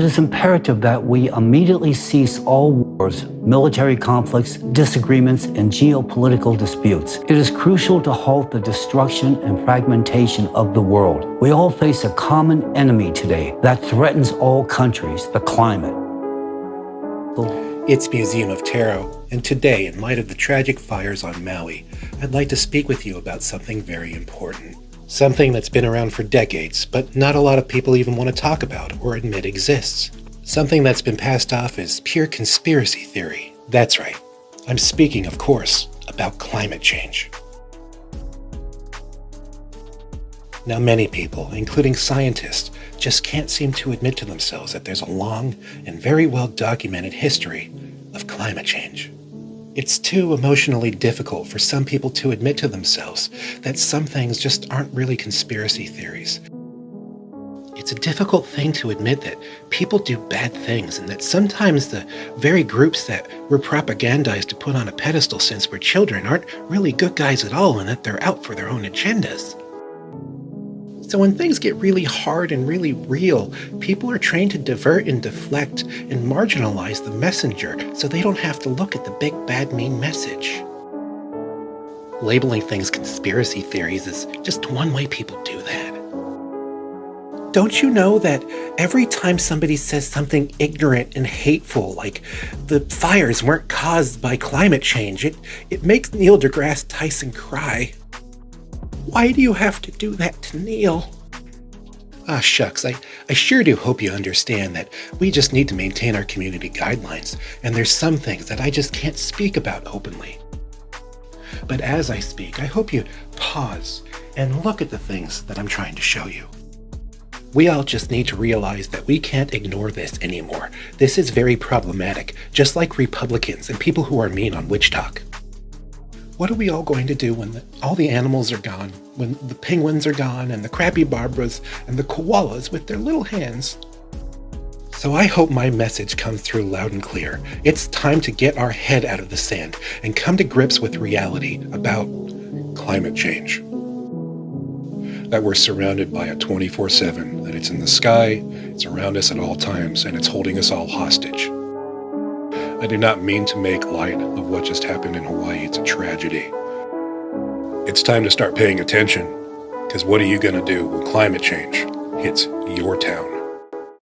is imperative that we immediately cease all wars, military conflicts, disagreements, and geopolitical disputes. It is crucial to halt the destruction and fragmentation of the world. We all face a common enemy today that threatens all countries, the climate. It's Museum of Tarot, and today, in light of the tragic fires on Maui, I'd like to speak with you about something very important. Something that's been around for decades, but not a lot of people even want to talk about or admit exists. Something that's been passed off as pure conspiracy theory. That's right. I'm speaking, of course, about climate change. Now, many people, including scientists, just can't seem to admit to themselves that there's a long and very well documented history of climate change. It's too emotionally difficult for some people to admit to themselves that some things just aren't really conspiracy theories. It's a difficult thing to admit that people do bad things and that sometimes the very groups that we're propagandized to put on a pedestal since we're children aren't really good guys at all and that they're out for their own agendas. So when things get really hard and really real, people are trained to divert and deflect and marginalize the messenger so they don't have to look at the big, bad, mean message. Labeling things conspiracy theories is just one way people do that. Don't you know that every time somebody says something ignorant and hateful, like the fires weren't caused by climate change, it makes Neil deGrasse Tyson cry? Why do you have to do that to Neil? Ah, shucks, I sure do hope you understand that we just need to maintain our community guidelines, and there's some things that I just can't speak about openly. But as I speak, I hope you pause and look at the things that I'm trying to show you. We all just need to realize that we can't ignore this anymore. This is very problematic, just like Republicans and people who are mean on witch talk. What are we all going to do when all the animals are gone, when the penguins are gone, and the capybaras and the koalas with their little hands? So I hope my message comes through loud and clear. It's time to get our head out of the sand and come to grips with reality about climate change. That we're surrounded by it 24/7, that it's in the sky, it's around us at all times, and it's holding us all hostage. I do not mean to make light of what just happened in Hawaii. It's a tragedy. It's time to start paying attention, because what are you going to do when climate change hits your town?